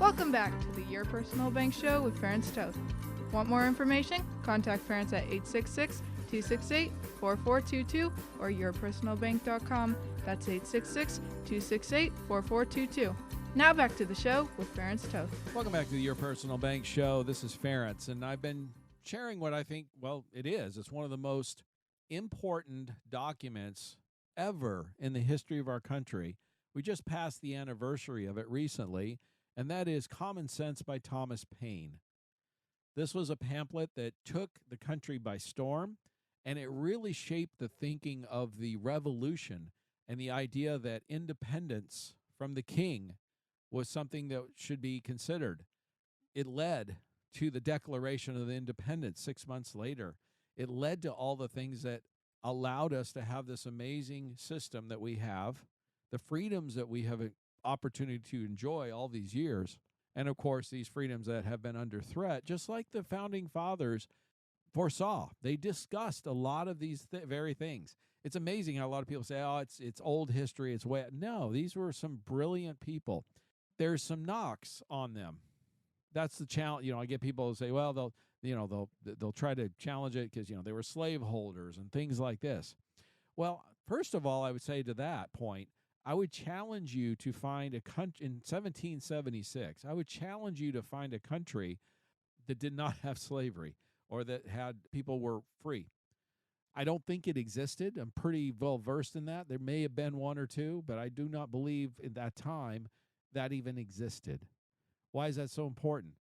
Welcome back to the Your Personal Bank Show with Ferenc Toth. Want more information? Contact Ferenc at 866-268-4422 or yourpersonalbank.com. That's 866-268-4422. Now back to the show with Ferenc Toth. Welcome back to the Your Personal Bank Show. This is Ferenc, and I've been sharing what I think, it's one of the most important documents ever in the history of our country. We just passed the anniversary of it recently, and that is Common Sense by Thomas Paine. This was a pamphlet that took the country by storm, and it really shaped the thinking of the revolution and the idea that independence from the king was something that should be considered. It led to the Declaration of Independence 6 months later. It led to all the things that allowed us to have this amazing system that we have, the freedoms that we have an opportunity to enjoy all these years, and of course these freedoms that have been under threat, just like the founding fathers foresaw. They discussed a lot of these very things. It's amazing how a lot of people say, oh, it's old history, it's way. No, these were some brilliant people. There's some knocks on them. That's the challenge. I get people who say, well, they'll try to challenge it because they were slaveholders and things like this. Well, first of all, I would say to that point, I would challenge you to find a country in 1776. I would challenge you to find a country that did not have slavery or that had people were free. I don't think it existed. I'm pretty well versed in that. There may have been one or two, but I do not believe in that time that even existed. Why is that so important?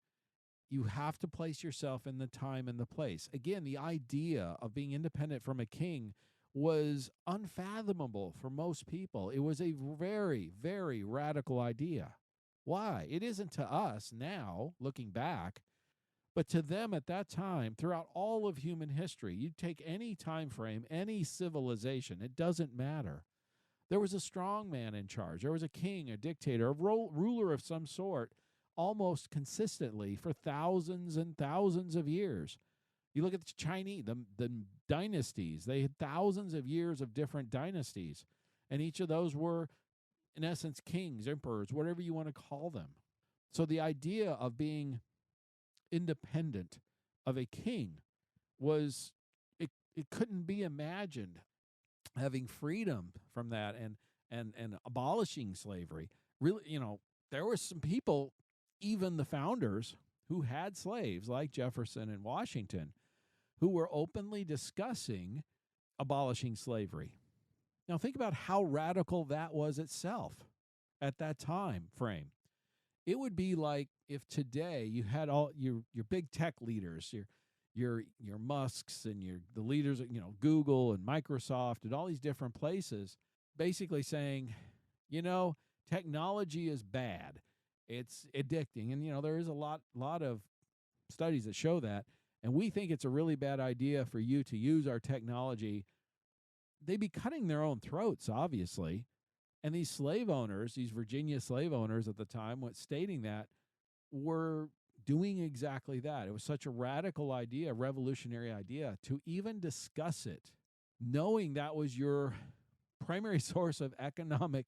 You have to place yourself in the time and the place. Again, the idea of being independent from a king was unfathomable for most people. It was a very, very radical idea. Why? It isn't to us now, looking back, but to them at that time, throughout all of human history, you take any time frame, any civilization, it doesn't matter. There was a strong man in charge. There was a king, a dictator, a ruler of some sort, almost consistently for thousands and thousands of years. You look at the Chinese, the dynasties. They had thousands of years of different dynasties, and each of those were, in essence, kings, emperors, whatever you want to call them. So the idea of being independent of a king was, it couldn't be imagined. Having freedom from that and abolishing slavery. Really, there were some people, even the founders, who had slaves like Jefferson and Washington, who were openly discussing abolishing slavery. Now think about how radical that was itself at that time frame. It would be like if today you had all your big tech leaders, your Musks and the leaders of Google and Microsoft and all these different places, basically saying, technology is bad. It's addicting, and there is a lot of studies that show that, and we think it's a really bad idea for you to use our technology. They'd be cutting their own throats, obviously. And these slave owners, these Virginia slave owners at the time, stating that, were doing exactly that. It was such a radical idea, a revolutionary idea, to even discuss it, knowing that was your primary source of economic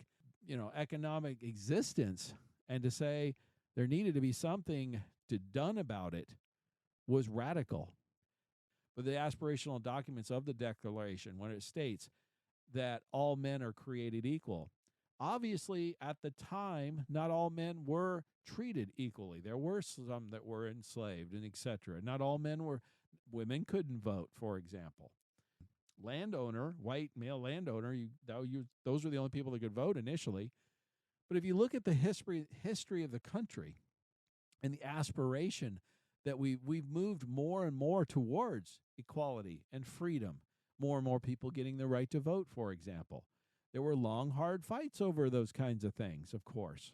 existence, and to say there needed to be something done about it was radical. But the aspirational documents of the Declaration, when it states that all men are created equal, obviously, at the time, not all men were treated equally. There were some that were enslaved and etc. Not all women couldn't vote, for example. Landowner, white male landowner, those were the only people that could vote initially. But if you look at the history of the country and the aspiration that we've moved more and more towards equality and freedom, more and more people getting the right to vote, for example. There were long, hard fights over those kinds of things, of course.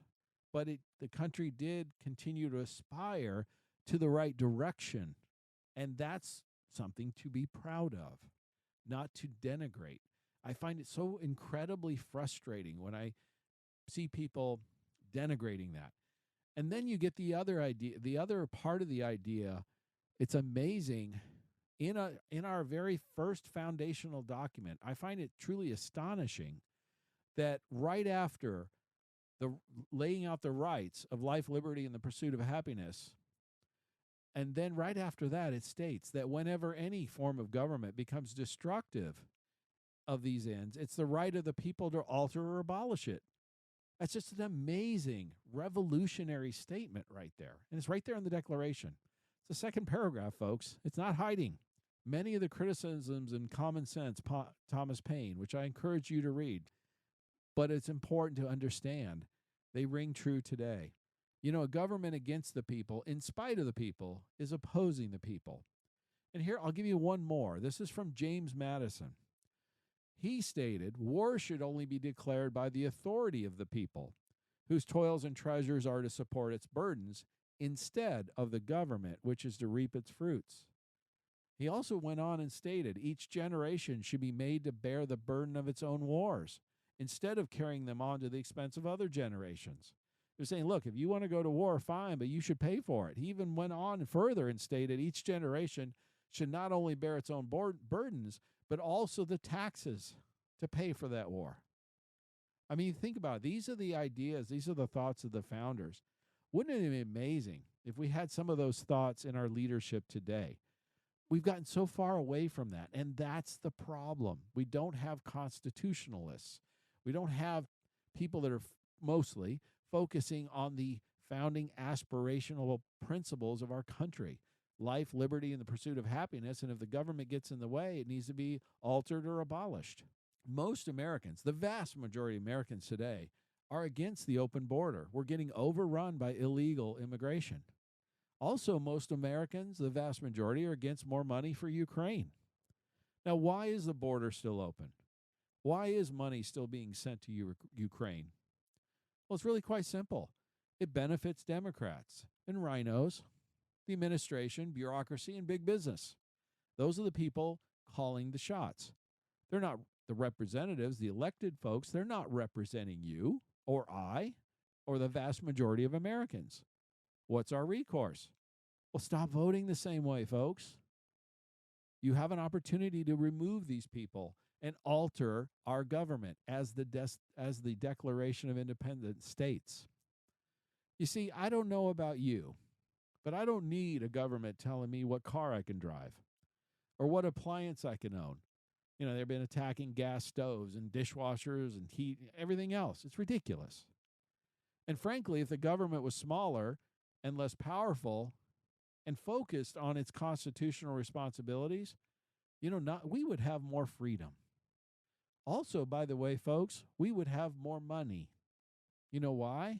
But the country did continue to aspire to the right direction. And that's something to be proud of, not to denigrate. I find it so incredibly frustrating when I see people denigrating that. And then you get the other idea, the other part of the idea. It's amazing. In our very first foundational document, I find it truly astonishing that right after the laying out the rights of life, liberty, and the pursuit of happiness. And then right after that, it states that whenever any form of government becomes destructive of these ends, it's the right of the people to alter or abolish it. That's just an amazing, revolutionary statement right there. And it's right there in the Declaration. It's the second paragraph, folks. It's not hiding. Many of the criticisms in Common Sense, Thomas Paine, which I encourage you to read, but it's important to understand, they ring true today. You know, a government against the people, in spite of the people, is opposing the people. And here, I'll give you one more. This is from James Madison. He stated, war should only be declared by the authority of the people, whose toils and treasures are to support its burdens, instead of the government, which is to reap its fruits. He also went on and stated, each generation should be made to bear the burden of its own wars, instead of carrying them on to the expense of other generations. He was saying, look, if you want to go to war, fine, but you should pay for it. He even went on further and stated each generation should not only bear its own burdens, but also the taxes to pay for that war. I mean, think about it. These are the ideas, these are the thoughts of the founders. Wouldn't it be amazing if we had some of those thoughts in our leadership today? We've gotten so far away from that, and that's the problem. We don't have constitutionalists. We don't have people that are mostly focusing on the founding aspirational principles of our country: life, liberty, and the pursuit of happiness. And if the government gets in the way, it needs to be altered or abolished. Most Americans, the vast majority of Americans today, are against the open border. We're getting overrun by illegal immigration. Also, most Americans, the vast majority, are against more money for Ukraine. Now, why is the border still open? Why is money still being sent to Ukraine? Well, it's really quite simple. It benefits Democrats and rhinos, the administration, bureaucracy, and big business. Those are the people calling the shots. They're not the representatives, the elected folks. They're not representing you or I or the vast majority of Americans. What's our recourse? Well, stop voting the same way, folks. You have an opportunity to remove these people and alter our government as the Declaration of Independence states. You see, I don't know about you, but I don't need a government telling me what car I can drive or what appliance I can own. You know, they've been attacking gas stoves and dishwashers and heat, everything else. It's ridiculous. And frankly, if the government was smaller and less powerful and focused on its constitutional responsibilities, we would have more freedom. Also, by the way, folks, we would have more money. You know why?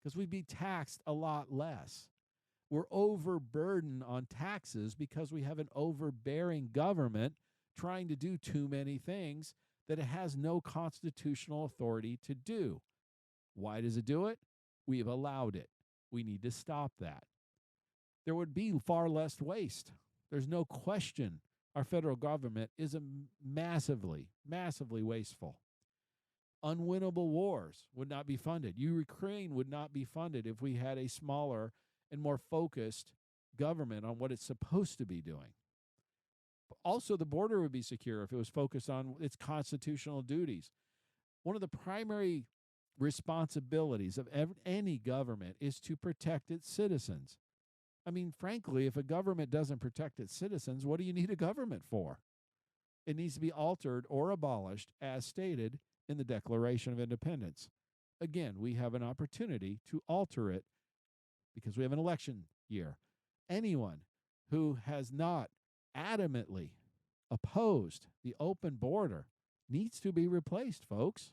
Because we'd be taxed a lot less. We're overburdened on taxes because we have an overbearing government trying to do too many things that it has no constitutional authority to do. Why does it do it? We have allowed it. We need to stop that. There would be far less waste. There's no question our federal government is massively wasteful. Unwinnable wars would not be funded. Ukraine would not be funded if we had a smaller and more focused government on what it's supposed to be doing. Also, the border would be secure if it was focused on its constitutional duties. One of the primary responsibilities of any government is to protect its citizens. I mean, frankly, if a government doesn't protect its citizens, what do you need a government for? It needs to be altered or abolished as stated in the Declaration of Independence. Again, we have an opportunity to alter it because we have an election year. Anyone who has not adamantly opposed the open border needs to be replaced, folks.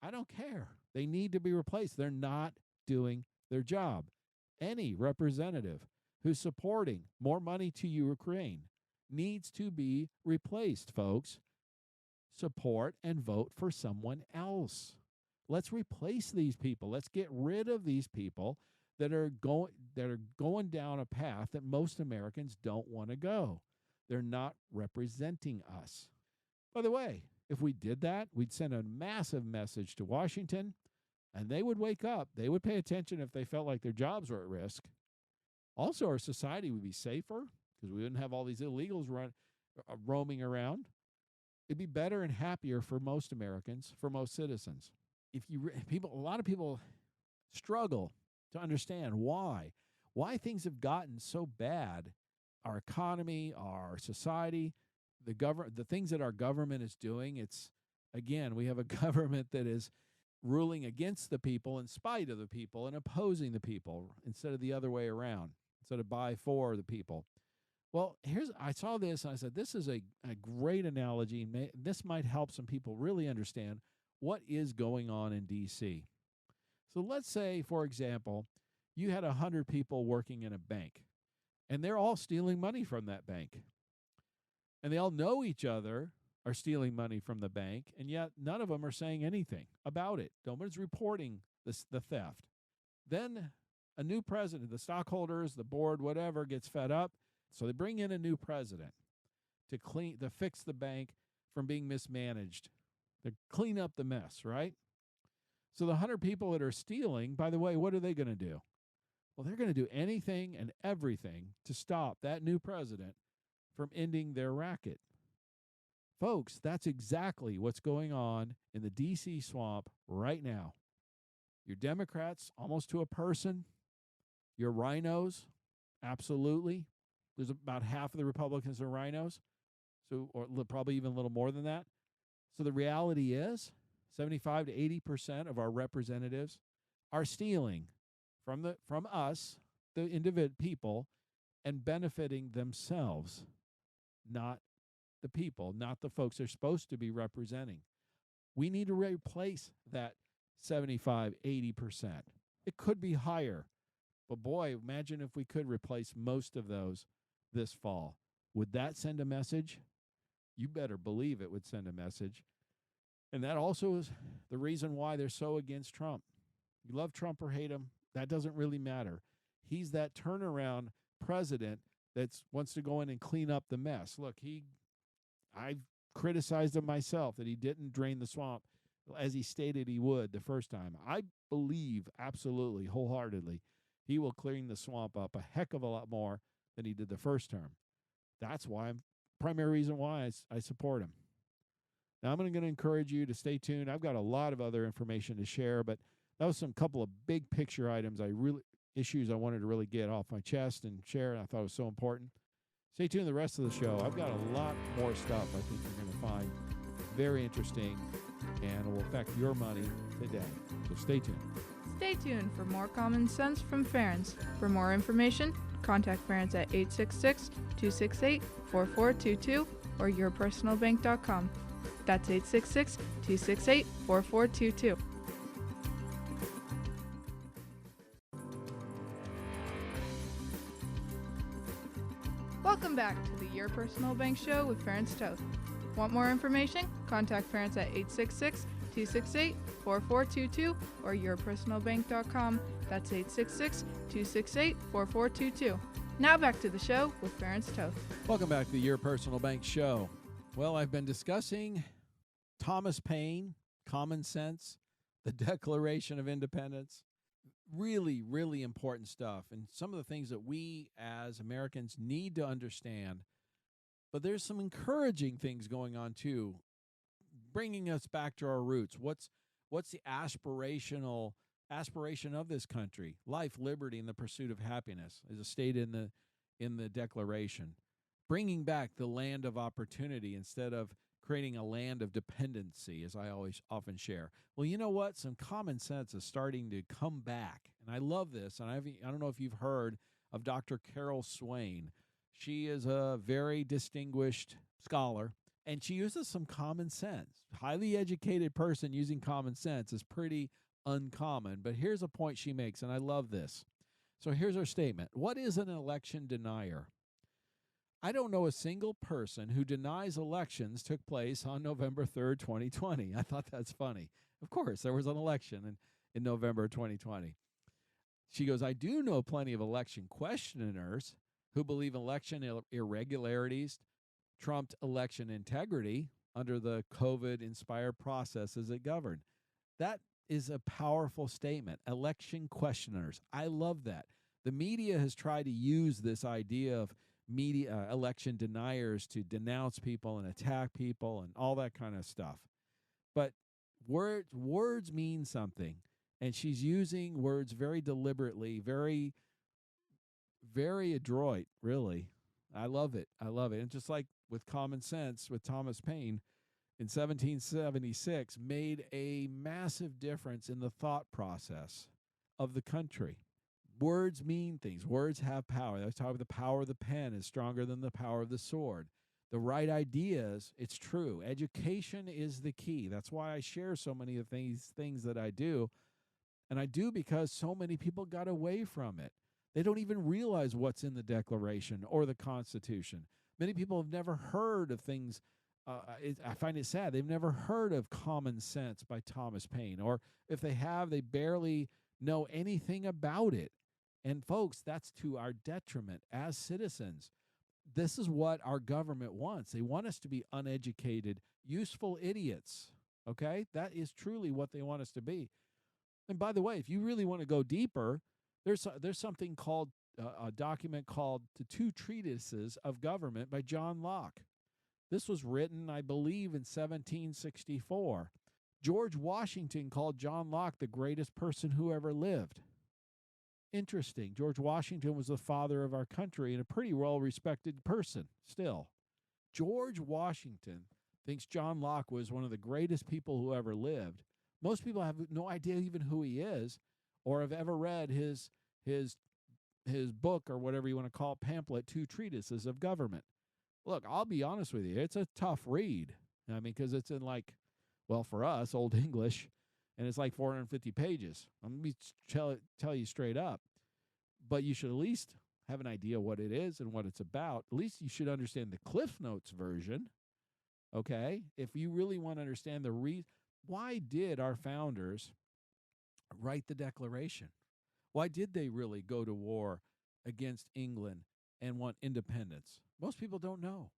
I don't care. They need to be replaced. They're not doing their job. Any representative who's supporting more money to Ukraine needs to be replaced, folks. Support and vote for someone else. Let's replace these people. Let's get rid of these people that are going down a path that most Americans don't want to go. They're not representing us. By the way, if we did that, we'd send a massive message to Washington, and they would wake up. They would pay attention if they felt like their jobs were at risk. Also, our society would be safer because we wouldn't have all these illegals roaming around. It'd be better and happier for most Americans, for most citizens. a lot of people struggle to understand why things have gotten so bad. Our economy, our society, the things that our government is doing. It's, again, we have a government that is ruling against the people in spite of the people and opposing the people instead of the other way around, instead of by for the people. Well, I saw this and I said, this is a great analogy. And this might help some people really understand what is going on in D.C. So let's say, for example, you had 100 people working in a bank, and they're all stealing money from that bank. And they all know each other are stealing money from the bank, and yet none of them are saying anything about it. Nobody's reporting the theft. Then a new president, the stockholders, the board, whatever, gets fed up. So they bring in a new president to fix the bank from being mismanaged, to clean up the mess, right? So the 100 people that are stealing, by the way, what are they going to do? Well, they're going to do anything and everything to stop that new president from ending their racket. Folks, that's exactly what's going on in the D.C. swamp right now. Your Democrats, almost to a person. Your rhinos, absolutely. There's about half of the Republicans are rhinos, or probably even a little more than that. So the reality is 75 to 80% of our representatives are stealing from us, the individual people, and benefiting themselves, not the people, not the folks they're supposed to be representing. We need to replace that 75, 80%. It could be higher. But boy, imagine if we could replace most of those this fall. Would that send a message? You better believe it would send a message. And that also is the reason why they're so against Trump. You love Trump or hate him, that doesn't really matter. He's that turnaround president that wants to go in and clean up the mess. Look, I've criticized him myself that he didn't drain the swamp as he stated he would the first time. I believe absolutely, wholeheartedly, he will clean the swamp up a heck of a lot more than he did the first term. That's why primary reason why I support him. Now, I'm going to encourage you to stay tuned. I've got a lot of other information to share, but that was some couple of big picture items issues I wanted to really get off my chest and share, and I thought it was so important. Stay tuned to the rest of the show. I've got a lot more stuff I think you're going to find very interesting and will affect your money today. So stay tuned. Stay tuned for more common sense from Ferens. For more information, contact Ferens at 866-268-4422 or yourpersonalbank.com. That's 866-268-4422. Welcome back to the Your Personal Bank Show with Ferens Toth. Want more information? Contact Ferens at 866-268-4422 or yourpersonalbank.com. That's 866-268-4422. Now back to the show with Ferens Toth. Welcome back to the Your Personal Bank Show. Well, I've been discussing Thomas Paine, common sense, the Declaration of Independence. Really, really important stuff. And some of the things that we as Americans need to understand. But there's some encouraging things going on too, bringing us back to our roots. What's the aspiration of this country? Life, liberty, and the pursuit of happiness, as stated in the Declaration. Bringing back the land of opportunity instead of creating a land of dependency, as I often share. Well, you know what? Some common sense is starting to come back, and I love this. And I don't know if you've heard of Dr. Carol Swain. She is a very distinguished scholar, and she uses some common sense. Highly educated person using common sense is pretty uncommon, but here's a point she makes, and I love this. So here's her statement. What is an election denier? I don't know a single person who denies elections took place on November 3rd, 2020. I thought that's funny. Of course, there was an election in November 2020. She goes, I do know plenty of election questioners who believe election irregularities trumped election integrity under the COVID-inspired processes it governed. That is a powerful statement. Election questioners. I love that. The media has tried to use this idea of election deniers to denounce people and attack people and all that kind of stuff. But Words mean something, and she's using words very deliberately, very, very adroit, really. I love it. I love it. And just like with Common Sense with Thomas Paine in 1776, made a massive difference in the thought process of the country. Words mean things. Words have power. That's how the power of the pen is stronger than the power of the sword. The right ideas, it's true. Education is the key. That's why I share so many of these things that I do. And I do because so many people got away from it. They don't even realize what's in the Declaration or the Constitution. Many people have never heard of things. I find it sad. They've never heard of Common Sense by Thomas Paine. Or if they have, they barely know anything about it. And folks, that's to our detriment as citizens. This is what our government wants. They want us to be uneducated, useful idiots. Okay? That is truly what they want us to be. And by the way, if you really want to go deeper, there's something called a document called The Two Treatises of Government by John Locke. This was written, I believe, in 1764. George Washington called John Locke the greatest person who ever lived. Interesting. George Washington was the father of our country and a pretty well-respected person still. George Washington thinks John Locke was one of the greatest people who ever lived. Most people have no idea even who he is or have ever read his book or whatever you want to call it, pamphlet, Two Treatises of Government. Look, I'll be honest with you. It's a tough read. I mean, because it's in well, for us, Old English, and it's like 450 pages. I'm going to tell you straight up. But you should at least have an idea what it is and what it's about. At least you should understand the Cliff Notes version, okay? If you really want to understand why did our founders write the Declaration? Why did they really go to war against England and want independence? Most people don't know.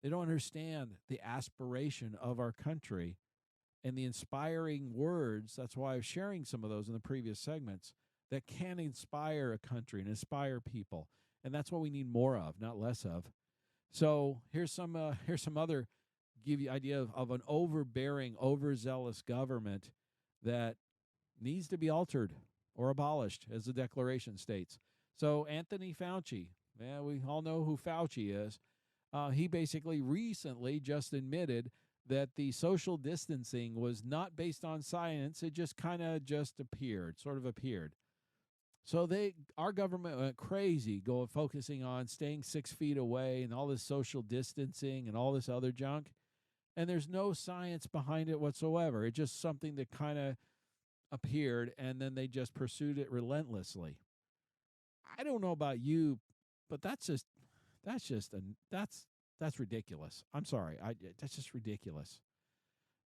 They don't understand the aspiration of our country and the inspiring words. That's why I'm sharing some of those in the previous segments that can inspire a country and inspire people. And that's what we need more of, not less of. So here's some other give you idea of an overbearing, overzealous government that needs to be altered or abolished, as the Declaration states. So Anthony Fauci, we all know who Fauci is. He basically recently just admitted that the social distancing was not based on science. It just kind of sort of appeared. So our government went crazy, focusing on staying 6 feet away and all this social distancing and all this other junk. And there's no science behind it whatsoever. It's just something that kind of appeared, and then they just pursued it relentlessly. I don't know about you, but that's ridiculous. I'm sorry. That's just ridiculous.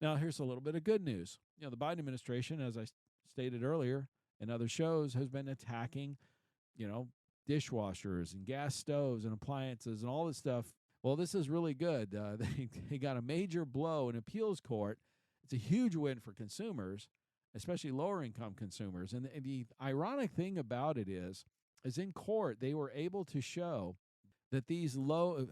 Now, here's a little bit of good news. The Biden administration, as I stated earlier in other shows, has been attacking, dishwashers and gas stoves and appliances and all this stuff. Well, this is really good. They got a major blow in appeals court. It's a huge win for consumers, especially lower-income consumers. And the ironic thing about it is in court, they were able to show that these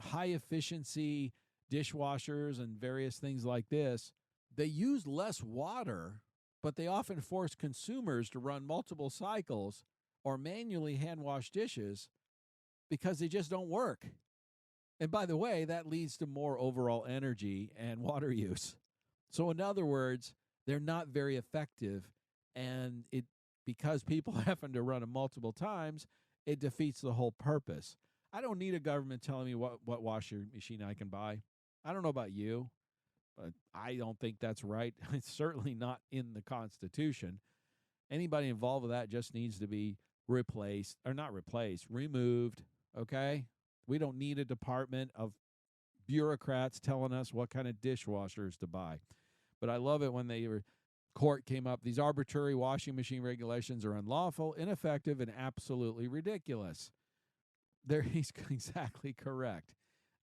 high-efficiency dishwashers and various things like this, they use less water, but they often force consumers to run multiple cycles or manually hand-wash dishes because they just don't work. And by the way, that leads to more overall energy and water use. So in other words, they're not very effective, and because people happen to run them multiple times, it defeats the whole purpose. I don't need a government telling me what washer machine I can buy. I don't know about you, but I don't think that's right. It's certainly not in the Constitution. Anybody involved with that just needs to be removed, okay? We don't need a department of bureaucrats telling us what kind of dishwashers to buy. But I love it when court came up. These arbitrary washing machine regulations are unlawful, ineffective, and absolutely ridiculous. He's exactly correct.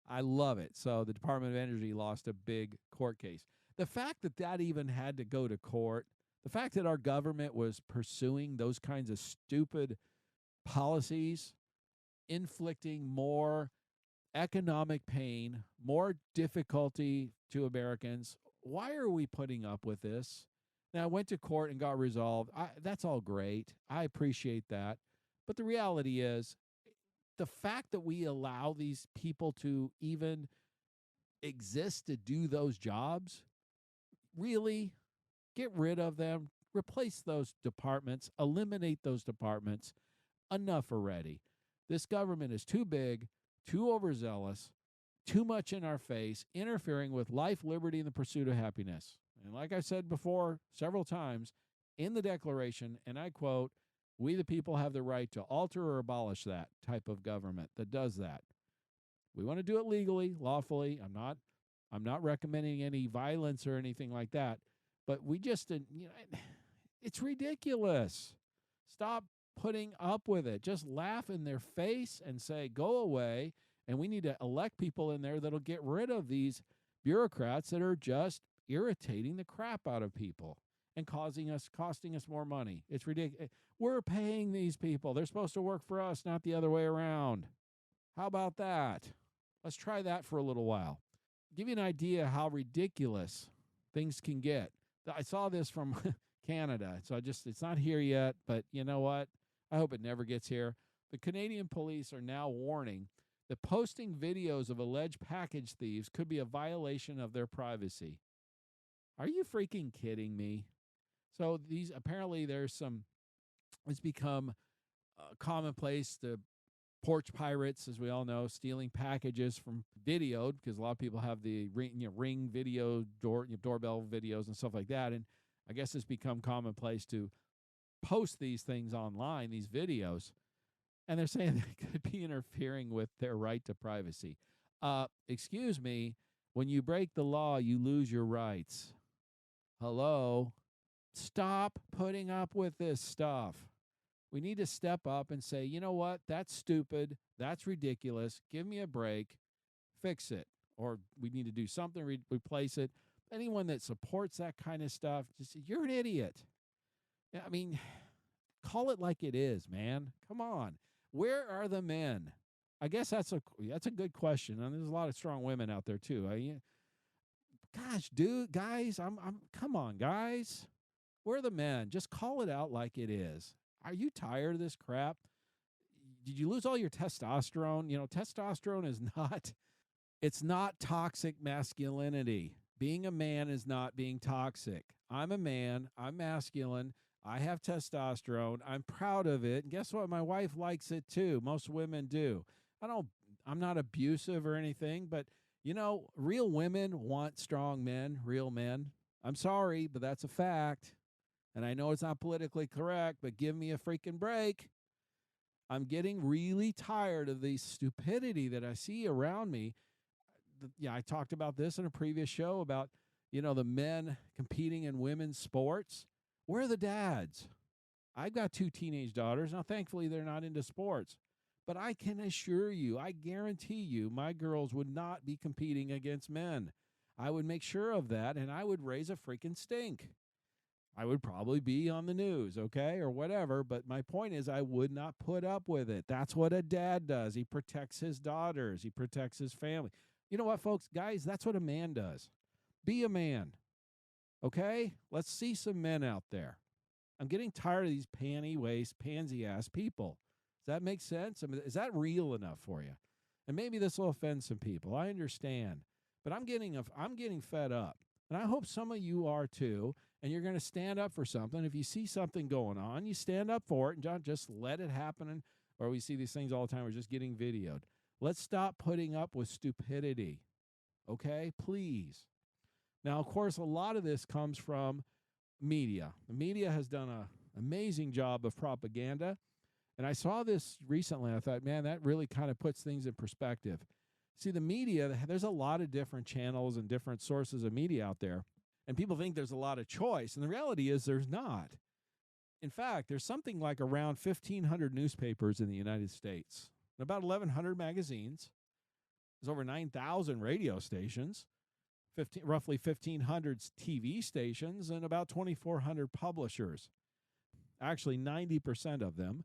I love it. So the Department of Energy lost a big court case. The fact that even had to go to court, the fact that our government was pursuing those kinds of stupid policies, inflicting more economic pain, more difficulty to Americans. Why are we putting up with this? Now, I went to court and got resolved. That's all great. I appreciate that. But the reality is, the fact that we allow these people to even exist to do those jobs, really, get rid of them, replace those departments, eliminate those departments. Enough already. This government is too big, too overzealous, too much in our face, interfering with life, liberty, and the pursuit of happiness. And like I said before several times in the Declaration, and I quote, we the people have the right to alter or abolish that type of government that does that. We want to do it legally, lawfully. I'm not recommending any violence or anything like that, but we just it's ridiculous. Stop putting up with it. Just laugh in their face and say, go away. And we need to elect people in there that'll get rid of these bureaucrats that are just irritating the crap out of people and costing us more money. It's ridiculous. We're paying these people. They're supposed to work for us, not the other way around. How about that? Let's try that for a little while. Give you an idea how ridiculous things can get. I saw this from Canada, so it's not here yet, but you know what? I hope it never gets here. The Canadian police are now warning that posting videos of alleged package thieves could be a violation of their privacy. Are you freaking kidding me? So apparently it's become commonplace to porch pirates, as we all know, stealing packages from videoed, because a lot of people have the ring video, doorbell videos and stuff like that. And I guess it's become commonplace to post these things online, these videos, and they're saying they could be interfering with their right to privacy. Excuse me, when you break the law, you lose your rights. Hello? Stop putting up with this stuff. We need to step up and say, you know what? That's stupid. That's ridiculous. Give me a break. Fix it. Or we need to do something, replace it. Anyone that supports that kind of stuff, just you're an idiot. I mean, call it like it is, man. Come on. Where are the men? I guess that's a good question. And there's a lot of strong women out there too. Gosh, dude, guys, come on, guys. Where are the men? Just call it out like it is. Are you tired of this crap? Did you lose all your testosterone? Testosterone is it's not toxic masculinity. Being a man is not being toxic. I'm a man. I'm masculine. I have testosterone. I'm proud of it. And guess what? My wife likes it too. Most women do. I'm not abusive or anything, but real women want strong men, real men. I'm sorry, but that's a fact. And I know it's not politically correct, but give me a freaking break. I'm getting really tired of the stupidity that I see around me. I talked about this in a previous show about, the men competing in women's sports. Where are the dads? I've got 2 teenage daughters. Now, thankfully, they're not into sports. But I can assure you, I guarantee you, my girls would not be competing against men. I would make sure of that, and I would raise a freaking stink. I would probably be on the news, okay, or whatever, but my point is I would not put up with it. That's what a dad does. He protects his daughters. He protects his family. You know what, folks? Guys, that's what a man does. Be a man, okay? Let's see some men out there. I'm getting tired of these panty-waist, pansy-ass people. Does that make sense? I mean, is that real enough for you? And maybe this will offend some people. I understand. But I'm getting fed up. And I hope some of you are too. And you're going to stand up for something. If you see something going on, you stand up for it and don't just let it happen. Or we see these things all the time. We're just getting videoed. Let's stop putting up with stupidity. Okay? Please. Now, of course, a lot of this comes from media. The media has done an amazing job of propaganda. And I saw this recently. I thought, man, that really kind of puts things in perspective. See, the media, there's a lot of different channels and different sources of media out there. And people think there's a lot of choice. And the reality is there's not. In fact, there's something like around 1,500 newspapers in the United States, and about 1,100 magazines. There's over 9,000 radio stations, roughly 1,500 TV stations, and about 2,400 publishers. Actually, 90% of them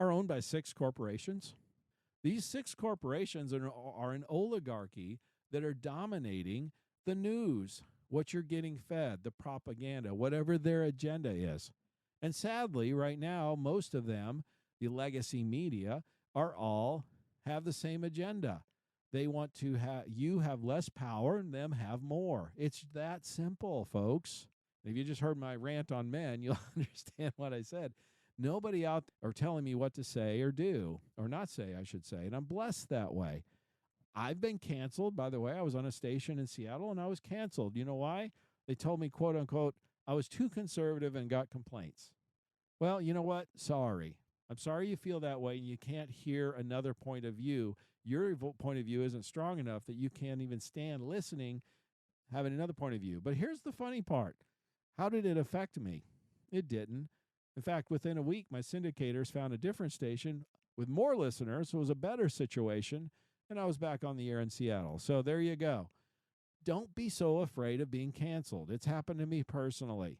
are owned by 6 corporations. These 6 corporations are an oligarchy that are dominating the news. what you're getting fed, the propaganda, whatever their agenda is. And sadly, right now, most of them, the legacy media, are all have the same agenda. They want to have you have less power and them have more. It's that simple, folks. If you just heard my rant on men, you'll understand what I said. Nobody out there telling me what to say or do, or not say, I should say. And I'm blessed that way. I've been canceled, by the way. I was on a station in Seattle and I was canceled. You know why? They told me, quote unquote, I was too conservative and got complaints. Well, you know what? Sorry. I'm sorry you feel that way and you can't hear another point of view. Your point of view isn't strong enough that you can't even stand listening, having another point of view. But here's the funny part. How did it affect me? It didn't. In fact, within a week, my syndicators found a different station with more listeners. So it was a better situation, and I was back on the air in Seattle. So there you go. Don't be so afraid of being canceled. It's happened to me personally.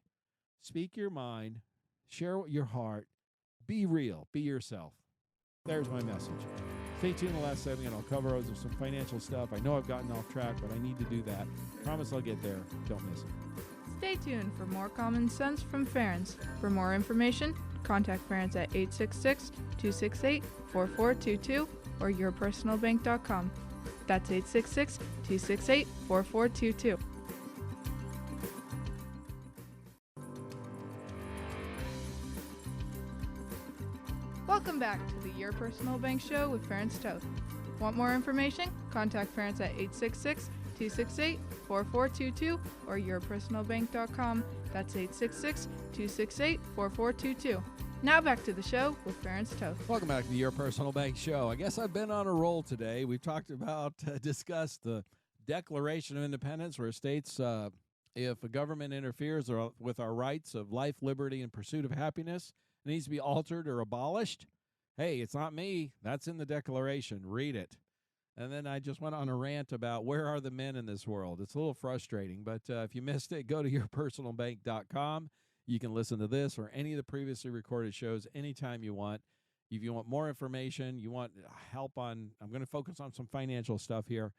Speak your mind, share your heart, be real, be yourself. There's my message. Stay tuned the last segment, and I'll cover some financial stuff. I know I've gotten off track, but I need to do that. Promise I'll get there. Don't miss it. Stay tuned for more common sense from Ference. For more information, contact Ference at 866-268-4422 or yourpersonalbank.com. That's 866-268-4422. Welcome back to the Your Personal Bank Show with Ference Toth. Want more information? Contact Ference at 866-268-4422 or yourpersonalbank.com. That's 866-268-4422. Now back to the show with Ference Toth. Welcome back to the Your Personal Bank Show. I guess I've been on a roll today. We've talked about, discussed the Declaration of Independence, where it states if a government interferes with our rights of life, liberty, and pursuit of happiness, it needs to be altered or abolished. Hey, it's not me. That's in the Declaration. Read it. And then I just went on a rant about where are the men in this world. It's a little frustrating, but if you missed it, go to yourpersonalbank.com. You can listen to this or any of the previously recorded shows anytime you want. If you want more information, you want help on, I'm going to focus on some financial stuff here.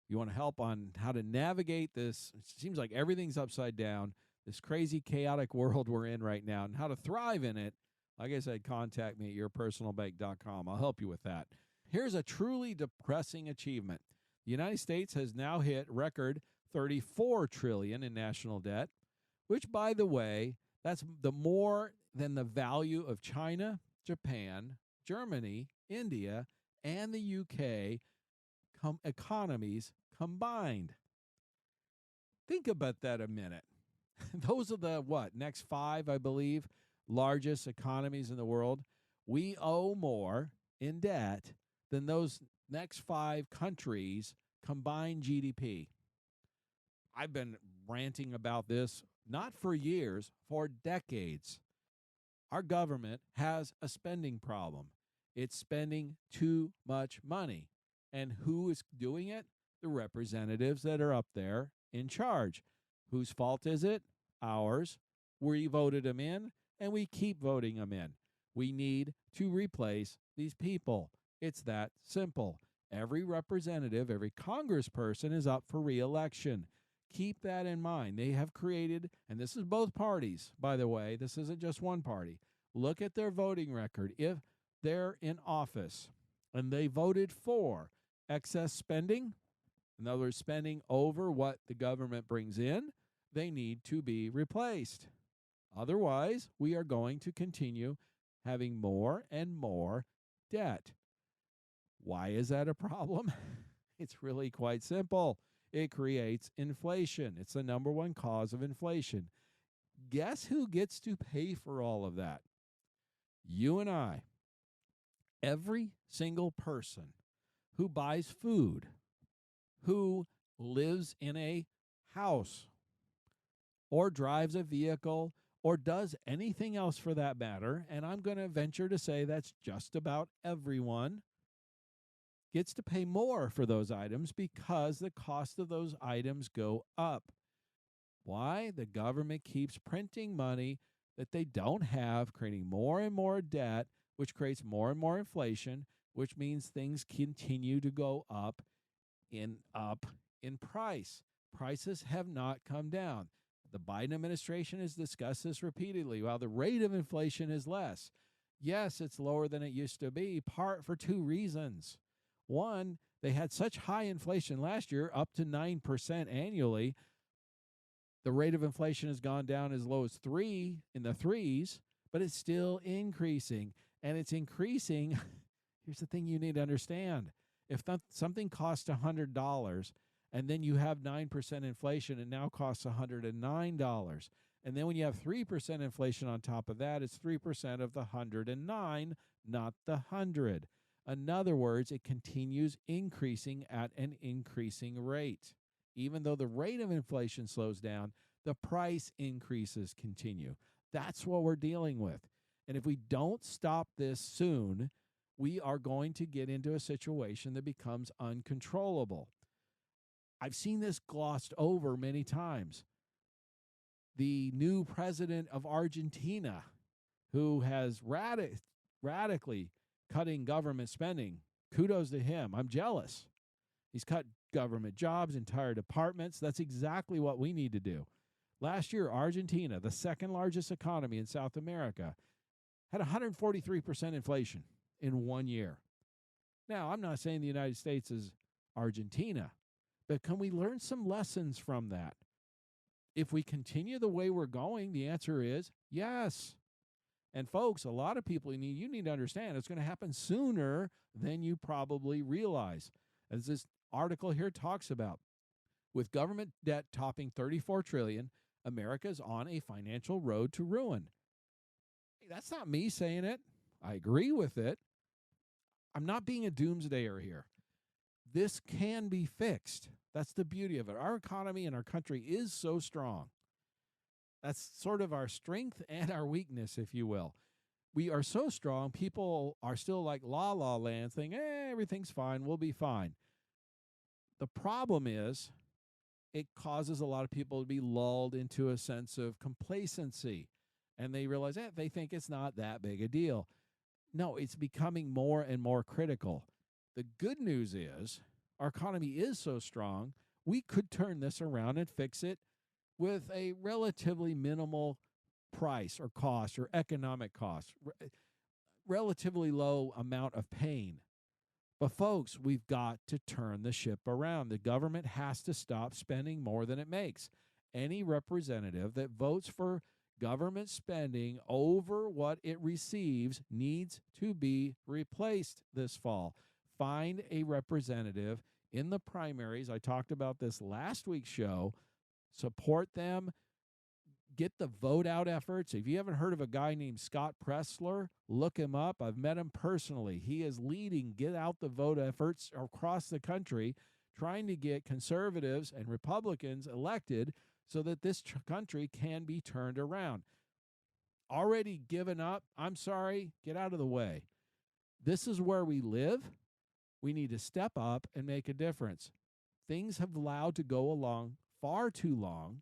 You want help on how to navigate this. It seems like everything's upside down, this crazy, chaotic world we're in right now, and how to thrive in it. Like I said, contact me at yourpersonalbank.com. I'll help you with that. Here's a truly depressing achievement. The United States has now hit record $34 trillion in national debt, which, by the way, that's the more than the value of China, Japan, Germany, India, and the UK economies combined. Think about that a minute. Those are the, next five, I believe, largest economies in the world. We owe more in debt than those next five countries' combined GDP. I've been ranting about this not for years, for decades. Our government has a spending problem. It's spending too much money. And who is doing it? The representatives that are up there in charge. Whose fault is it? Ours. We voted them in, and we keep voting them in. We need to replace these people. It's that simple. Every representative, every congressperson is up for re-election. Keep that in mind. They have created, and this is both parties, by the way, this isn't just one party. Look at their voting record. If they're in office and they voted for excess spending, in other words, spending over what the government brings in, they need to be replaced. Otherwise, we are going to continue having more and more debt. Why is that a problem? It's really quite simple. It creates inflation. It's the number one cause of inflation. Guess who gets to pay for all of that? You and I. Every single person who buys food, who lives in a house, or drives a vehicle, or does anything else for that matter, and I'm going to venture to say that's just about everyone, gets to pay more for those items because the cost of those items go up. Why? The government keeps printing money that they don't have, creating more and more debt, which creates more and more inflation, which means things continue to go up in price. Prices have not come down. The Biden administration has discussed this repeatedly. While the rate of inflation is less, yes, it's lower than it used to be, part for two reasons. One, they had such high inflation last year, up to 9% annually. The rate of inflation has gone down as low as 3 in the threes, but it's still increasing. And it's increasing. Here's the thing you need to understand. If something costs $100 and then you have 9% inflation, it now costs $109. And then when you have 3% inflation on top of that, it's 3% of the 109, not the 100. In other words, it continues increasing at an increasing rate. Even though the rate of inflation slows down, the price increases continue. That's what we're dealing with. And if we don't stop this soon, we are going to get into a situation that becomes uncontrollable. I've seen this glossed over many times. The new president of Argentina, who has radically cutting government spending, kudos to him. I'm jealous. He's cut government jobs, entire departments. That's exactly what we need to do. Last year, Argentina, the second largest economy in South America, had 143% inflation in 1 year. Now, I'm not saying the United States is Argentina, but can we learn some lessons from that? If we continue the way we're going, the answer is yes. And folks, a lot of people, you need to understand it's going to happen sooner than you probably realize. As this article here talks about, with government debt topping $34 trillion, America's on a financial road to ruin. Hey, that's not me saying it. I agree with it. I'm not being a doomsdayer here. This can be fixed. That's the beauty of it. Our economy and our country is so strong. That's sort of our strength and our weakness, if you will. We are so strong, people are still like la la land, thinking, everything's fine, we'll be fine. The problem is it causes a lot of people to be lulled into a sense of complacency. And they realize they think it's not that big a deal. No, it's becoming more and more critical. The good news is our economy is so strong, we could turn this around and fix it with a relatively minimal price or cost or economic cost, relatively low amount of pain. But folks, we've got to turn the ship around. The government has to stop spending more than it makes. Any representative that votes for government spending over what it receives needs to be replaced this fall. Find a representative in the primaries. I talked about this last week's show. Support them. Get the vote out efforts. If you haven't heard of a guy named Scott Pressler, look him up. I've met him personally. He is leading get out the vote efforts across the country, trying to get conservatives and Republicans elected so that this country can be turned around. Already given up? I'm sorry. Get out of the way. This is where we live. We need to step up and make a difference. Things have allowed to go along far too long,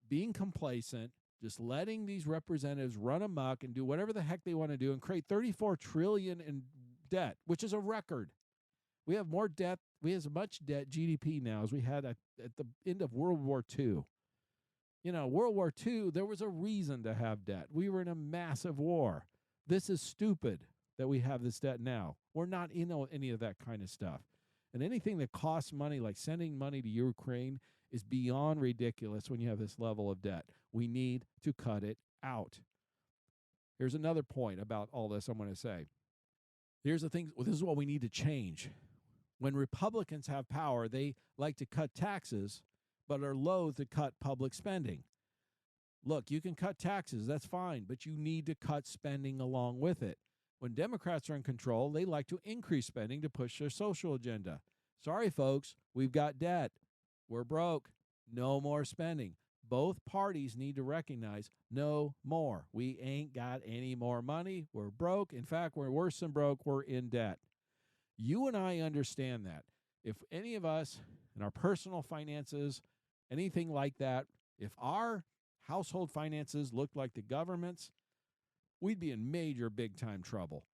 being complacent, just letting these representatives run amok and do whatever the heck they want to do and create $34 trillion in debt, which is a record. We have more debt. We have as much debt GDP now as we had at the end of World War II. You know, World War II, there was a reason to have debt. We were in a massive war. This is stupid that we have this debt now. We're not in any of that kind of stuff. And anything that costs money, like sending money to Ukraine, is beyond ridiculous when you have this level of debt. We need to cut it out. Here's another point about all this I'm going to say. Here's the thing. This is what we need to change. When Republicans have power, they like to cut taxes, but are loath to cut public spending. Look, you can cut taxes, that's fine, but you need to cut spending along with it. When Democrats are in control, they like to increase spending to push their social agenda. Sorry, folks, we've got debt. We're broke. No more spending. Both parties need to recognize no more. We ain't got any more money. We're broke. In fact, we're worse than broke. We're in debt. You and I understand that. If any of us in our personal finances, anything like that, if our household finances looked like the government's, we'd be in major big-time trouble.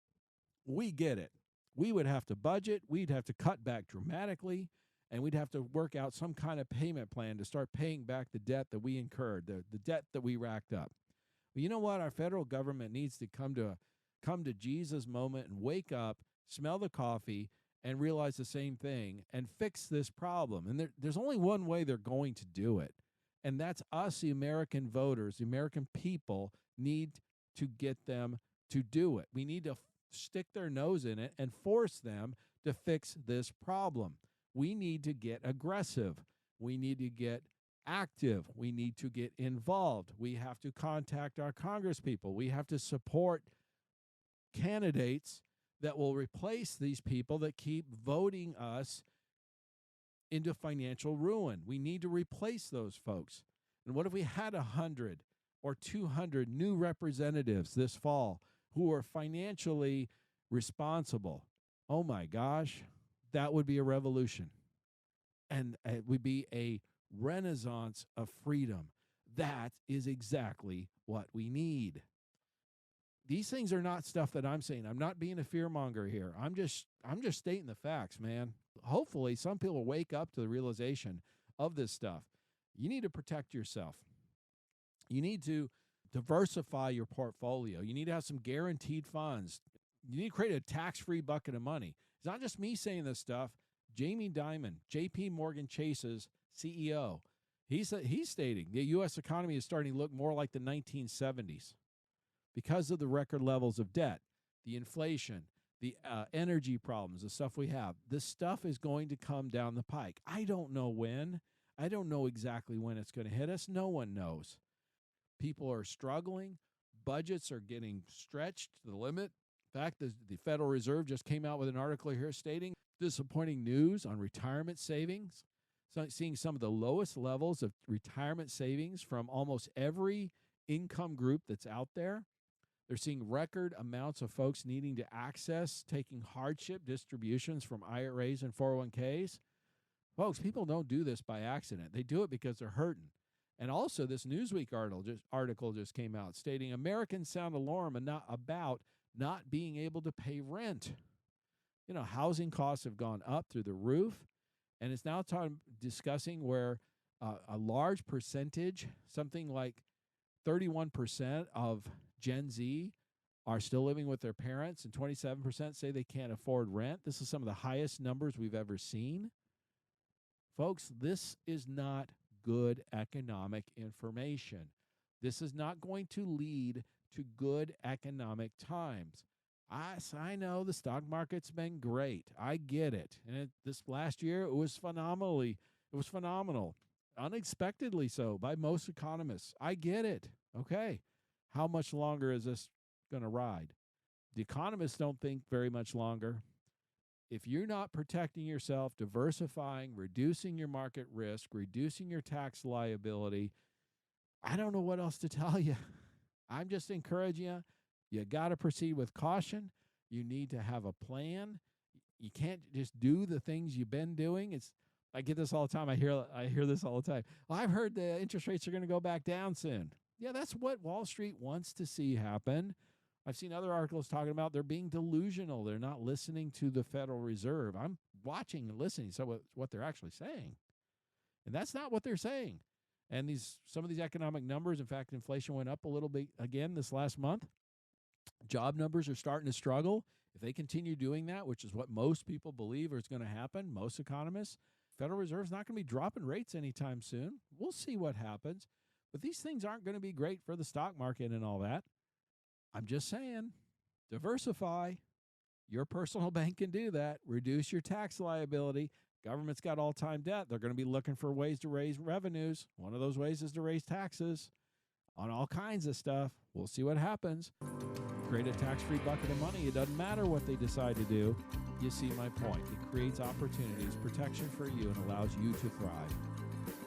We get it. We would have to budget. We'd have to cut back dramatically. and we'd have to work out some kind of payment plan to start paying back the debt that we incurred, the debt that we racked up. But you know what? Our federal government needs to come to Jesus moment and wake up, smell the coffee, and realize the same thing and fix this problem. And there's only one way they're going to do it, and that's us, the American voters, the American people, need to get them to do it. We need to stick their nose in it and force them to fix this problem. We need to get aggressive. We need to get active. We need to get involved. We have to contact our congresspeople. We have to support candidates that will replace these people that keep voting us into financial ruin. We need to replace those folks. And what if we had 100 or 200 new representatives this fall who are financially responsible? Oh my gosh, that would be a revolution. And it would be a renaissance of freedom. That is exactly what we need. These things are not stuff that I'm saying. I'm not being a fearmonger here. I'm just stating the facts, man. Hopefully some people wake up to the realization of this stuff. You need to protect yourself. You need to diversify your portfolio. You need to have some guaranteed funds. You need to create a tax-free bucket of money. It's not just me saying this stuff. Jamie Dimon, J.P. Morgan Chase's CEO, he's stating the U.S. economy is starting to look more like the 1970s because of the record levels of debt, the inflation, the energy problems, the stuff we have. This stuff is going to come down the pike. I don't know when. I don't know exactly when it's going to hit us. No one knows. People are struggling. Budgets are getting stretched to the limit. In fact, the Federal Reserve just came out with an article here stating disappointing news on retirement savings, seeing some of the lowest levels of retirement savings from almost every income group that's out there. They're seeing record amounts of folks needing to access taking hardship distributions from IRAs and 401ks. Folks, people don't do this by accident. They do it because they're hurting. And also, this Newsweek article just came out stating Americans sound alarm about not being able to pay rent. You know, housing costs have gone up through the roof, and it's now discussing where a large percentage, something like 31% of Gen Z are still living with their parents, and 27% say they can't afford rent. This is some of the highest numbers we've ever seen. Folks, this is not good economic information. This is not going to lead to good economic times. I know the stock market's been great. I get it. And this last year, it was phenomenal. Unexpectedly so by most economists. I get it. Okay. How much longer is this going to ride? The economists don't think very much longer. If you're not protecting yourself, diversifying, reducing your market risk, reducing your tax liability, I don't know what else to tell you. I'm just encouraging you. You got to proceed with caution. You need to have a plan. You can't just do the things you've been doing. I get this all the time. I hear this all the time. Well, I've heard the interest rates are going to go back down soon. Yeah, that's what Wall Street wants to see happen. I've seen other articles talking about they're being delusional. They're not listening to the Federal Reserve. I'm watching and listening to what they're actually saying. And that's not what they're saying. And some of these economic numbers, in fact, inflation went up a little bit again this last month. Job numbers are starting to struggle. If they continue doing that, which is what most people believe is going to happen, most economists, Federal Reserve's not going to be dropping rates anytime soon. We'll see what happens. But these things aren't going to be great for the stock market and all that. I'm just saying, diversify. Your personal bank can do that. Reduce your tax liability. Government's got all-time debt. They're going to be looking for ways to raise revenues. One of those ways is to raise taxes on all kinds of stuff. We'll see what happens. Create a tax-free bucket of money. It doesn't matter what they decide to do. You see my point. It creates opportunities, protection for you, and allows you to thrive.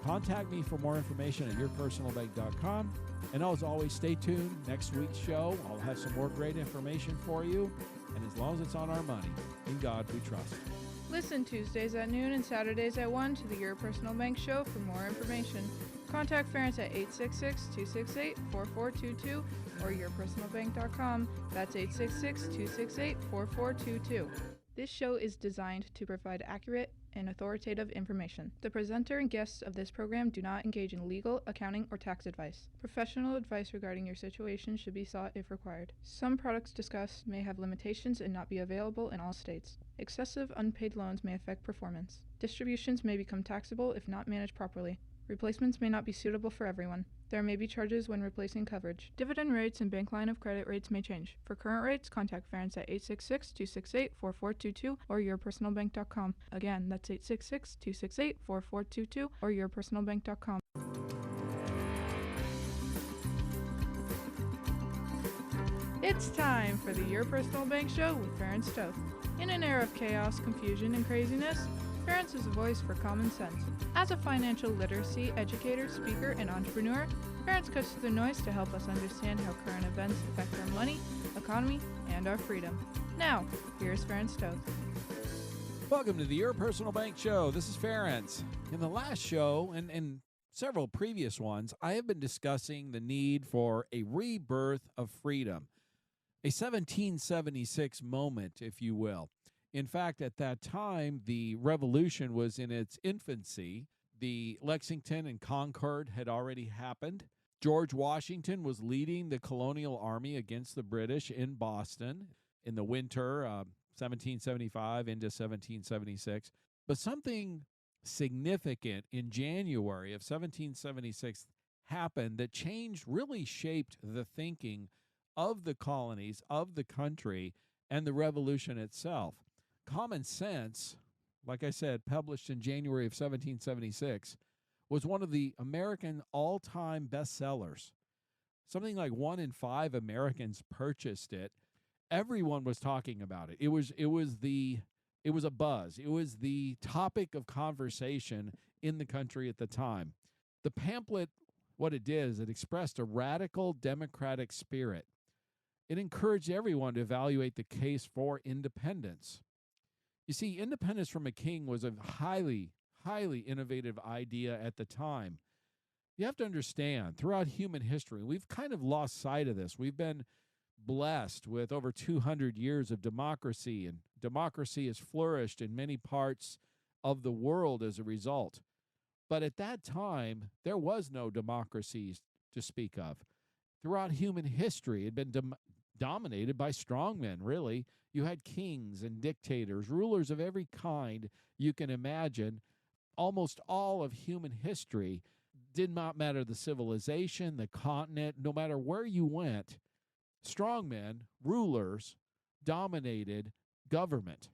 Contact me for more information at yourpersonalbank.com. And as always, stay tuned. Next week's show, I'll have some more great information for you. And as long as it's on our money, in God we trust. Listen Tuesdays at noon and Saturdays at 1 to the Your Personal Bank Show for more information. Contact Ference at 866-268-4422 or yourpersonalbank.com. That's 866-268-4422. This show is designed to provide accurate, and authoritative information. The presenter and guests of this program do not engage in legal, accounting, or tax advice. Professional advice regarding your situation should be sought if required. Some products discussed may have limitations and not be available in all states. Excessive unpaid loans may affect performance. Distributions may become taxable if not managed properly. Replacements may not be suitable for everyone. There may be charges when replacing coverage. Dividend rates and bank line of credit rates may change. For current rates, contact Ference at 866-268-4422 or yourpersonalbank.com. Again, that's 866-268-4422 or yourpersonalbank.com. It's time for the Your Personal Bank Show with Ference Toth. In an era of chaos, confusion, and craziness, Ference is a voice for common sense. As a financial literacy educator, speaker, and entrepreneur, Ference cuts through the noise to help us understand how current events affect our money, economy, and our freedom. Now, here's Ference Toth. Welcome to the Your Personal Bank Show. This is Ference. In the last show and several previous ones, I have been discussing the need for a rebirth of freedom, a 1776 moment, if you will. In fact, at that time, the revolution was in its infancy. The Lexington and Concord had already happened. George Washington was leading the colonial army against the British in Boston in the winter 1775 into 1776. But something significant in January of 1776 happened that really shaped the thinking of the colonies, of the country, and the revolution itself. Common Sense, like I said, published in January of 1776, was one of the American all-time bestsellers. Something like 1 in 5 Americans purchased it. Everyone was talking about it. It was a buzz. It was the topic of conversation in the country at the time. The pamphlet, what it did is it expressed a radical democratic spirit. It encouraged everyone to evaluate the case for independence. You see, independence from a king was a highly, highly innovative idea at the time. You have to understand, throughout human history, we've kind of lost sight of this. We've been blessed with over 200 years of democracy, and democracy has flourished in many parts of the world as a result. But at that time, there was no democracy to speak of. Throughout human history, it had been dominated by strongmen, really. You had kings and dictators, rulers of every kind you can imagine. Almost all of human history did not matter the civilization, the continent, no matter where you went, strongmen, rulers, dominated government.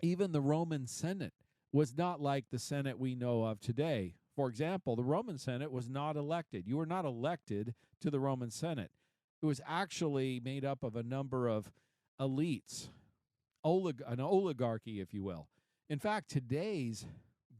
Even the Roman Senate was not like the Senate we know of today. For example, the Roman Senate was not elected. You were not elected to the Roman Senate. It was actually made up of a number of elites, an oligarchy, if you will. In fact, today's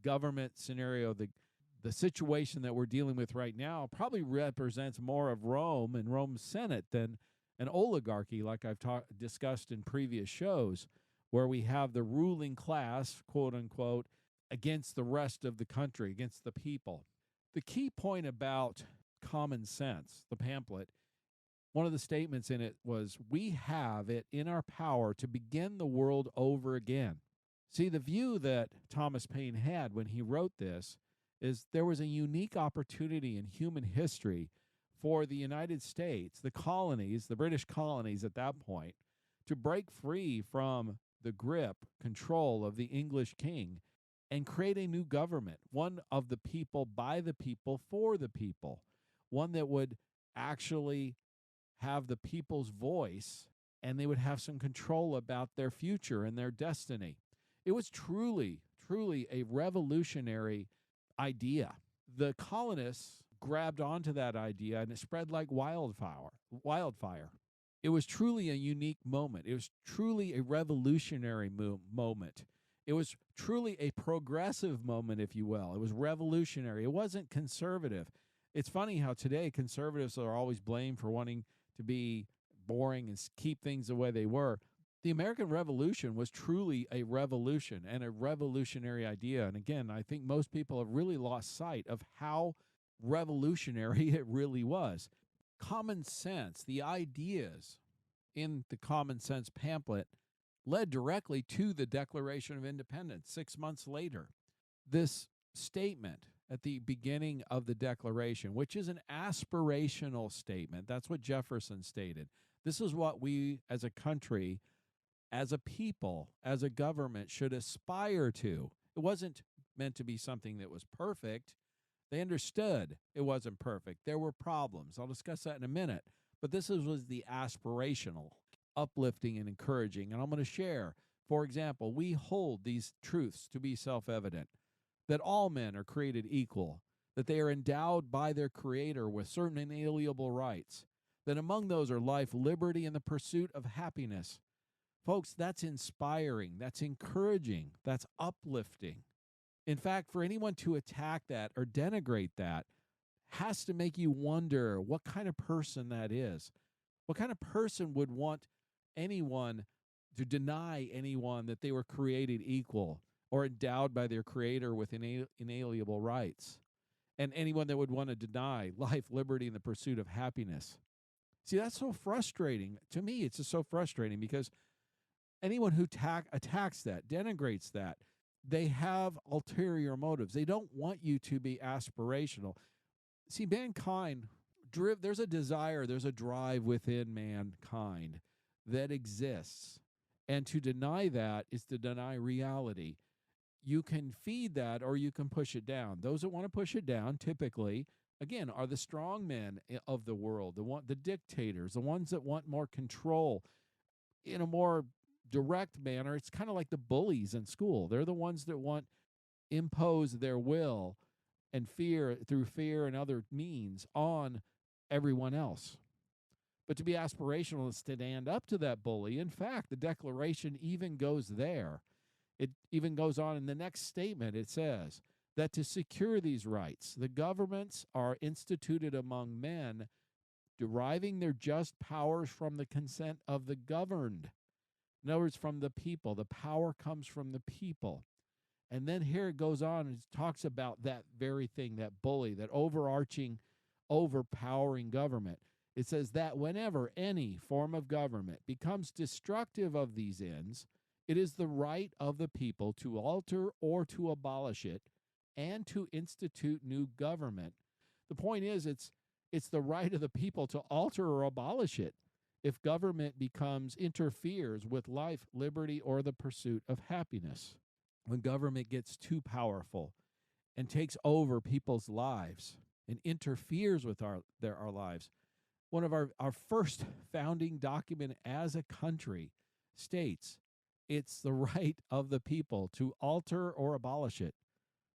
government scenario, the situation that we're dealing with right now, probably represents more of Rome and Rome's Senate than an oligarchy like I've discussed in previous shows, where we have the ruling class, quote unquote, against the rest of the country, against the people. The key point about Common Sense, the pamphlet, one of the statements in it was, we have it in our power to begin the world over again. See, the view that Thomas Paine had when he wrote this is there was a unique opportunity in human history for the United States, the colonies, the British colonies at that point, to break free from the grip, control of the English king and create a new government, one of the people, by the people, for the people, one that would actually have the people's voice, and they would have some control about their future and their destiny. It was truly, truly a revolutionary idea. The colonists grabbed onto that idea, and it spread like wildfire. It was truly a unique moment. It was truly a revolutionary moment. It was truly a progressive moment, if you will. It was revolutionary. It wasn't conservative. It's funny how today conservatives are always blamed for wanting to be boring and keep things the way they were. The American Revolution was truly a revolution and a revolutionary idea. And again, I think most people have really lost sight of how revolutionary it really was. Common sense, the ideas in the Common Sense pamphlet led directly to the Declaration of Independence 6 months later. This statement at the beginning of the Declaration, which is an aspirational statement, that's what Jefferson stated. This is what we as a country, as a people, as a government should aspire to. It wasn't meant to be something that was perfect. They understood it wasn't perfect. There were problems. I'll discuss that in a minute. But this was the aspirational, uplifting, and encouraging. And I'm going to share, for example, we hold these truths to be self-evident, that all men are created equal, that they are endowed by their Creator with certain inalienable rights, that among those are life, liberty, and the pursuit of happiness. Folks, that's inspiring, that's encouraging, that's uplifting. In fact, for anyone to attack that or denigrate that has to make you wonder what kind of person that is. What kind of person would want anyone to deny anyone that they were created equal or endowed by their Creator with inalienable rights? And anyone that would want to deny life, liberty, and the pursuit of happiness. See, that's so frustrating. To me, it's just so frustrating because anyone who attacks that, denigrates that, they have ulterior motives. They don't want you to be aspirational. See, mankind, there's a desire, there's a drive within mankind that exists. And to deny that is to deny reality. You can feed that or you can push it down. Those that want to push it down typically, again, are the strongmen of the world, the dictators, the ones that want more control in a more direct manner. It's kind of like the bullies in school. They're the ones that want impose their will and fear through fear and other means on everyone else. But to be aspirational is to stand up to that bully. In fact, the Declaration even goes there. It even goes on in the next statement. It says that to secure these rights, the governments are instituted among men, deriving their just powers from the consent of the governed. In other words, from the people. The power comes from the people. And then here it goes on and it talks about that very thing, that bully, that overarching, overpowering government. It says that whenever any form of government becomes destructive of these ends, it is the right of the people to alter or to abolish it and to institute new government. The point is, it's the right of the people to alter or abolish it if government interferes with life, liberty, or the pursuit of happiness. When government gets too powerful and takes over people's lives and interferes with our lives. One of our first founding document as a country states it's the right of the people to alter or abolish it.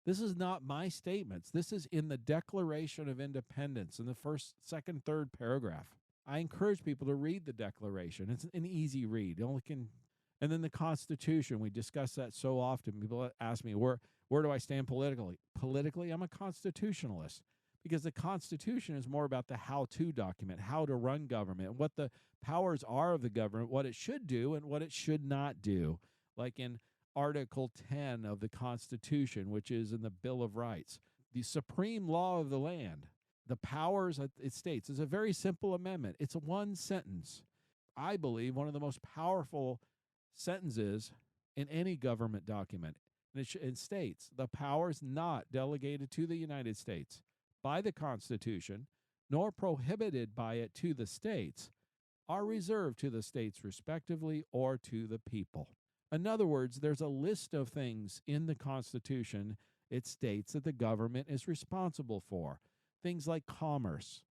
This is not my statements. This is in the Declaration of Independence in the first, second, third paragraph. I encourage people to read the Declaration. It's an easy read. And then the Constitution, we discuss that so often. People ask me, where do I stand politically? Politically, I'm a constitutionalist because the Constitution is more about the how-to document, how to run government, what the powers are of the government, what it should do and what it should not do. Like in Article 10 of the Constitution, which is in the Bill of Rights, the supreme law of the land, the powers that it states is a very simple amendment. It's one sentence. I believe one of the most powerful sentences in any government document. And it states, the powers not delegated to the United States by the Constitution, nor prohibited by it to the states, are reserved to the states respectively or to the people. In other words, there's a list of things in the Constitution it states that the government is responsible for. Things like commerce,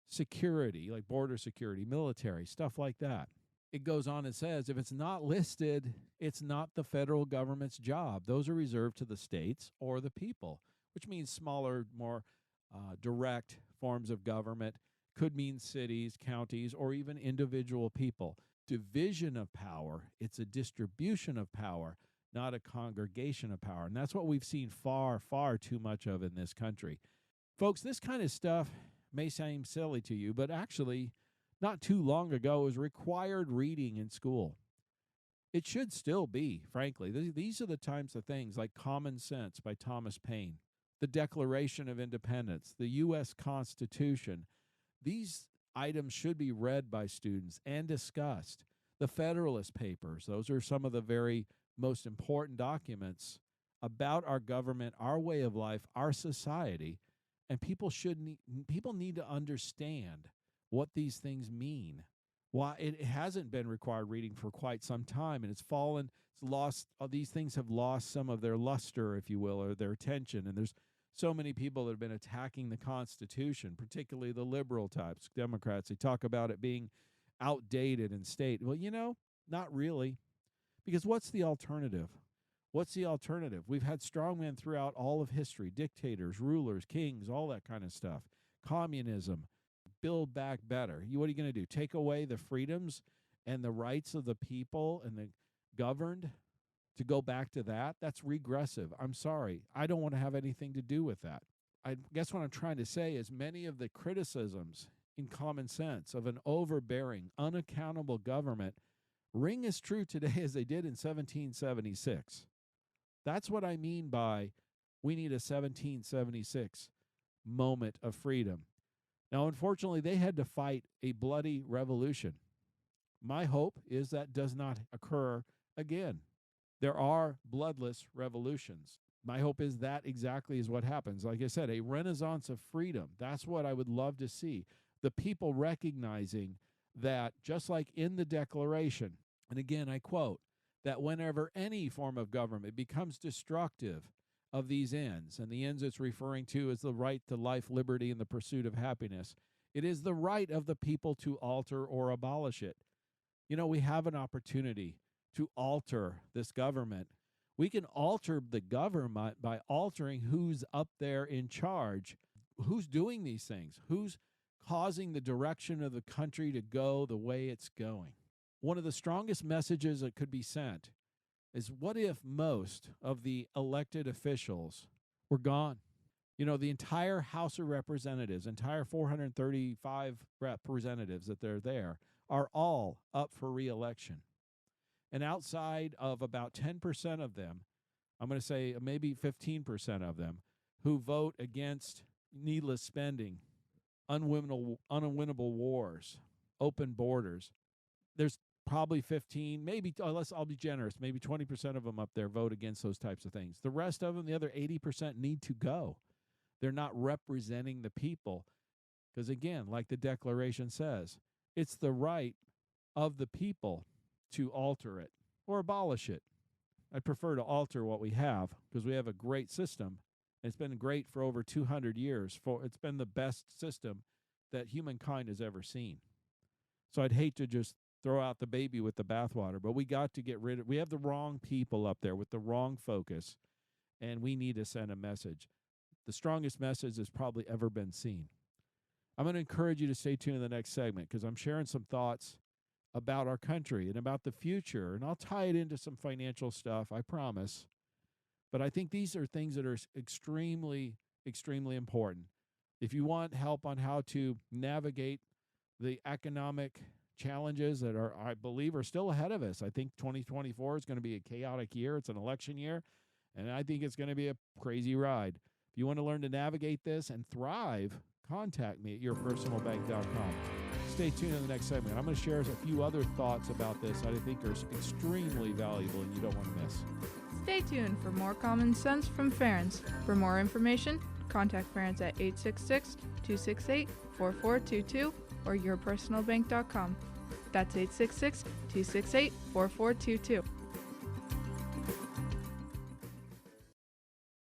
security, like border security, military, stuff like that. It goes on and says if it's not listed, it's not the federal government's job. Those are reserved to the states or the people, which means smaller, more direct forms of government. Could mean cities, counties, or even individual people. Division of power, it's a distribution of power, not a congregation of power. And that's what we've seen far, far too much of in this country. Folks, this kind of stuff may seem silly to you, but actually, not too long ago, it was required reading in school. It should still be, frankly. These are the types of things like Common Sense by Thomas Paine, the Declaration of Independence, the U.S. Constitution. These items should be read by students and discussed. The Federalist Papers, those are some of the very most important documents about our government, our way of life, our society, and people need to understand what these things mean. Why it hasn't been required reading for quite some time, and it's lost. These things have lost some of their luster, if you will, or their attention. And there's so many people that have been attacking the Constitution, particularly the liberal types, Democrats. They talk about it being outdated and state. Well, not really, because what's the alternative? What's the alternative? We've had strongmen throughout all of history, dictators, rulers, kings, all that kind of stuff. Communism, build back better. What are you going to do? Take away the freedoms and the rights of the people and the governed to go back to that? That's regressive. I'm sorry. I don't want to have anything to do with that. I guess what I'm trying to say is many of the criticisms in common sense of an overbearing, unaccountable government ring as true today as they did in 1776. That's what I mean by we need a 1776 moment of freedom. Now, unfortunately, they had to fight a bloody revolution. My hope is that does not occur again. There are bloodless revolutions. My hope is that exactly is what happens. Like I said, a renaissance of freedom. That's what I would love to see. The people recognizing that, just like in the Declaration, and again, I quote, that whenever any form of government becomes destructive of these ends, and the ends it's referring to is the right to life, liberty, and the pursuit of happiness, it is the right of the people to alter or abolish it. We have an opportunity to alter this government. We can alter the government by altering who's up there in charge, who's doing these things, who's causing the direction of the country to go the way it's going. One of the strongest messages that could be sent is, what if most of the elected officials were gone? The entire House of Representatives, entire 435 representatives that they're there, are all up for re-election. And outside of about 10% of them, I'm going to say maybe 15% of them, who vote against needless spending, unwinnable wars, open borders, there's probably 15, maybe, I'll be generous, maybe 20% of them up there vote against those types of things. The rest of them, the other 80%, need to go. They're not representing the people. Because again, like the Declaration says, it's the right of the people to alter it or abolish it. I prefer to alter what we have, because we have a great system. It's been great for over 200 years. It's been the best system that humankind has ever seen. So I'd hate to just throw out the baby with the bathwater, but we got to get rid of, we have the wrong people up there with the wrong focus, and we need to send a message. The strongest message that's probably ever been seen. I'm going to encourage you to stay tuned in the next segment, because I'm sharing some thoughts about our country and about the future, and I'll tie it into some financial stuff, I promise. But I think these are things that are extremely, extremely important. If you want help on how to navigate the economic challenges that I believe are still ahead of us. I think 2024 is going to be a chaotic year. It's an election year, and I think it's going to be a crazy ride. If you want to learn to navigate this and thrive, contact me at yourpersonalbank.com. Stay tuned in the next segment. I'm going to share a few other thoughts about this that I think are extremely valuable and you don't want to miss. Stay tuned for more common sense from Ference. For more information, contact Ference at 866-268-4422 or yourpersonalbank.com. That's 866-268-4422.